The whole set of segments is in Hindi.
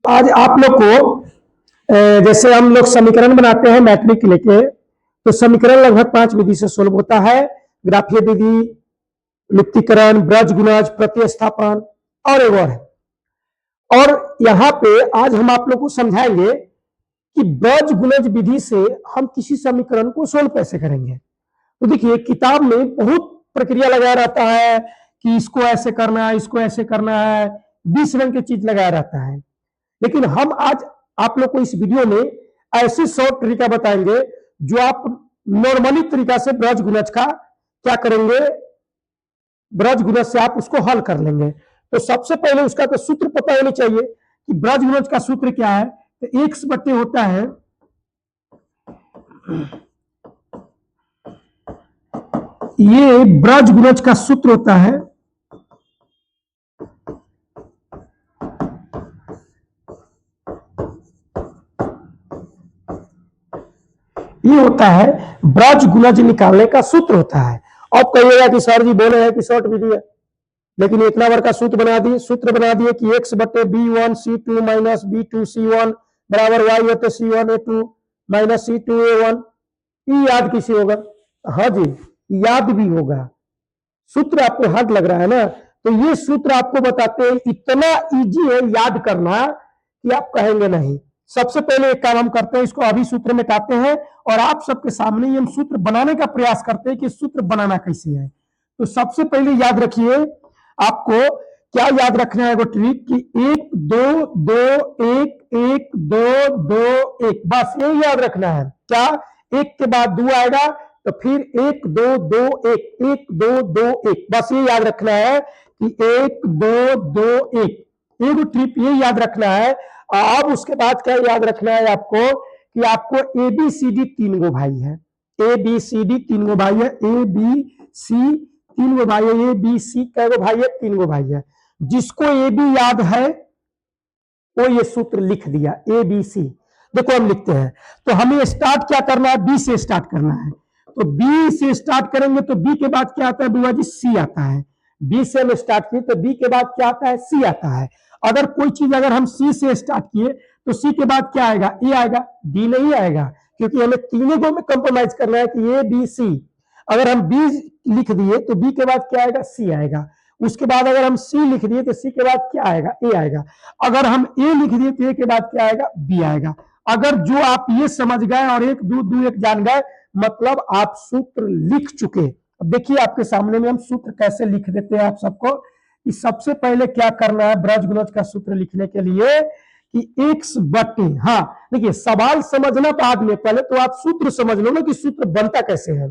आज आप लोग को जैसे हम लोग समीकरण बनाते हैं मैट्रिक लेके, तो समीकरण लगभग 5 विधि से सोल्व होता है। ग्राफीय विधि, लुप्तीकरण, ब्रज गुणज, प्रतिस्थापन और एक और है। और यहाँ पे आज हम आप लोग को समझाएंगे कि ब्रज गुणज विधि से हम किसी समीकरण को सोल्व कैसे करेंगे। तो देखिए, किताब में बहुत प्रक्रिया लगाया रहता है कि इसको ऐसे करना है, इसको ऐसे करना है, 20 रंग की चीज लगाया रहता है। लेकिन हम आज आप लोग को इस वीडियो में ऐसे शॉर्ट तरीका बताएंगे जो आप नॉर्मली तरीका से ब्रज गुणज का क्या करेंगे, ब्रज गुणज से आप उसको हल कर लेंगे। तो सबसे पहले उसका तो सूत्र पता होना चाहिए कि ब्रज गुणज का सूत्र क्या है। तो एक्स बटे होता है ये ब्रज गुणज का सूत्र होता है ये होता है ब्रज गुणज निकालने का सूत्र होता है। अब कहिएगा कि सर जी बोले हैं कि शॉर्ट विधि है, लेकिन इतना बार का सूत्र बना दिए कि एक्स बटे B1 C2 minus B2 C1 बराबर वाई बटे C1 A2 minus C2 A1। ये याद किसी होगा? हाँ जी, याद भी होगा। सूत्र आपको हार्ड लग रहा है ना, तो ये सूत्र आपको बताते हैं, इतना इजी है याद करना कि आप कहेंगे नहीं। सबसे पहले एक काम हम करते हैं, इसको अभी सूत्र में काटते हैं और आप सबके सामने हम सूत्र बनाने का प्रयास करते हैं कि सूत्र बनाना कैसे है। तो सबसे पहले याद रखिए, आपको क्या याद रखना है, वो ट्रिक कि 1 2 2 1 1 2 2 1, बस ये याद रखना है। क्या? 1 के बाद 2 आएगा तो फिर 1 2 2 1 1 2 2 1, बस ये याद रखना है कि 1 2 2 1, एक ट्रिप ये याद रखना है। अब उसके बाद क्या याद रखना है आपको कि आपको ए बी सी डी 3 गो भाई है, ए बी सी डी 3 गो भाई है, ए बी सी 3 गो भाई है, ए बी सी कै गो भाई है? 3 गो भाई है। जिसको ए बी याद है वो ये सूत्र लिख दिया, ए बी सी। देखो हम लिखते हैं, तो हमें स्टार्ट क्या करना है, बी से स्टार्ट करना है। तो बी से स्टार्ट करेंगे तो बी के बाद क्या आता है बुआ जी? सी आता है। बी से हम स्टार्ट किए तो बी के बाद क्या आता है? सी आता है। अगर कोई चीज अगर हम सी से स्टार्ट किए तो सी के बाद क्या आएगा? ए आएगा, डी नहीं आएगा, क्योंकि हमें तीनों को में कंप्रोमाइज करना है कि ए बी सी। अगर हम बी लिख दिए तो बी के बाद क्या आएगा? सी आएगा। उसके बाद अगर हम सी लिख दिए तो सी के बाद क्या आएगा? ए आएगा। अगर हम ए लिख दिए तो ए के बाद क्या आएगा? बी आएगा। अगर जो आप ये समझ गए और 1 2 2 1 जान गए, मतलब आप सूत्र लिख चुके। अब देखिए आपके सामने में हम सूत्र कैसे लिख देते हैं आप सबको कि सबसे पहले क्या करना है ब्रज गुणज का सूत्र लिखने के लिए कि एक्स बटे, हाँ देखिए सवाल समझना बाद में, पहले तो आप सूत्र समझ लो ना कि सूत्र बनता कैसे है।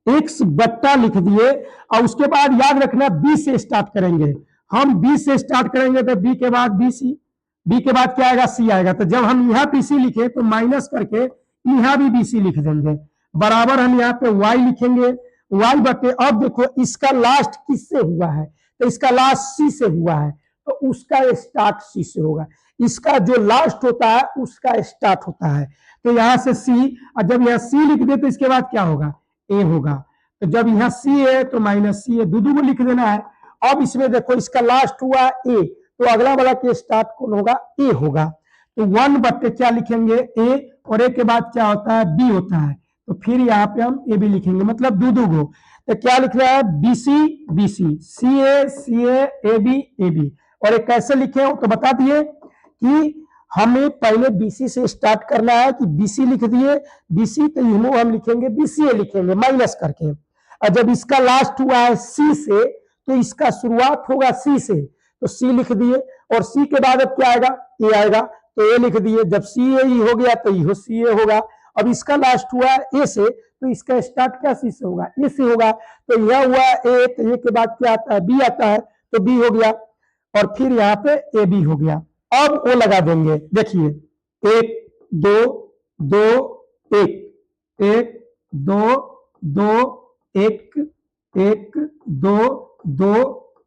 एक्स बट्टा लिख दिए और उसके बाद याद रखना बी से स्टार्ट करेंगे। हम बी से स्टार्ट करेंगे तो बी के बाद बी सी, बी के बाद क्या आएगा? सी आएगा। तो जब हम यहाँ बी सी लिखे तो माइनस करके यहाँ भी बी सी लिख देंगे, बराबर हम यहाँ पे वाई लिखेंगे, वाई बटे। अब देखो इसका लास्ट किससे हुआ है? तो इसका लास्ट सी से हुआ है, तो उसका स्टार्ट सी से होगा। इसका जो लास्ट होता है उसका स्टार्ट होता है। तो यहां से सी, और जब यहाँ सी लिख दे तो इसके बाद क्या होगा? ए होगा। तो जब यहाँ सी है तो माइनस सी है, दो को लिख देना है। अब इसमें देखो इसका लास्ट हुआ ए, तो अगला वाला के स्टार्ट कौन होगा? ए होगा। तो 1 बट्टे क्या लिखेंगे? ए, और ए के बाद क्या होता है? बी होता है। तो फिर यहाँ पे हम ए बी लिखेंगे, मतलब दो गो। तो क्या लिख रहा है? B C C A B A B. और एक कैसे लिखे हो तो बता दिए कि हमें पहले बीसी से स्टार्ट करना है कि बीसी लिख दिए, बीसी तो हम लिखेंगे बीसीए लिखेंगे माइनस करके। और जब इसका लास्ट हुआ है सी से तो इसका शुरुआत होगा सी से, तो सी लिख दिए। और सी के बाद अब क्या आएगा? ए आएगा, तो ए लिख दिए। जब सी ए हो गया तो ये सी ए होगा। अब इसका लास्ट हुआ है ए से, तो इसका स्टार्ट क्या सी से होगा? ए से होगा। तो यह हुआ ए, तो ए के बाद क्या आता है? बी आता है, तो बी हो गया। और फिर यहाँ पे ए बी हो गया। अब वो लगा देंगे, देखिए 1 2 2 1 1 2 2 1 1 2 2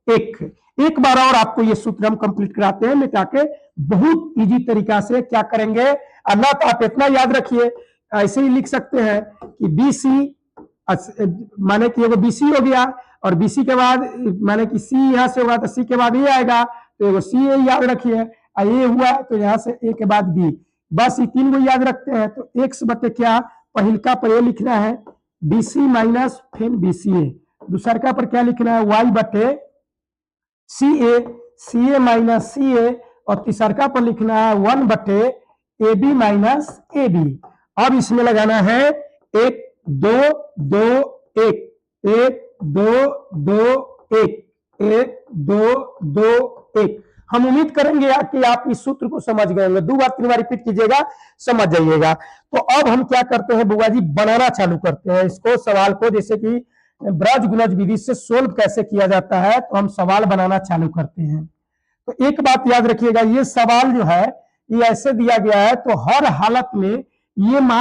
1। एक बार और आपको ये सूत्र हम कंप्लीट कराते हैं मिटा के, बहुत इजी तरीका से क्या करेंगे। ना तो आप इतना याद रखिए, ऐसे ही लिख सकते हैं कि बी सी माने कि एगो बीसी हो गया, और बीसी के बाद माने कि सी यहां से होगा तो सी के बाद ये आएगा, तो एगो सी याद रखिए। ए हुआ तो यहां से ए के बाद बी, बस ये तीन को याद रखते हैं। तो एक्स बटे क्या, पहिलका पर ए लिखना है बीसी माइनस फिर बीसीए, दूसरका पर क्या लिखना है वाई बटे सी ए माइनस सी ए, और तीसरका पर लिखना है 1 बटे A B minus A B. अब इसमें लगाना है 1 2 2 1 1 2 2 1 1 2 2 1। हम उम्मीद करेंगे कि आप इस सूत्र को समझ गए होंगे, 2 बार 3 बार रिपीट कीजिएगा, समझ जाइएगा। तो अब हम क्या करते हैं बुआ जी, बनाना चालू करते हैं इसको, सवाल को, जैसे कि ब्रज गुणज विधि से सोल्व कैसे किया जाता है, तो हम सवाल बनाना चालू करते हैं। तो एक बात याद रखिएगा, ये सवाल जो है ये ऐसे दिया गया है, तो हर हालत में ये मान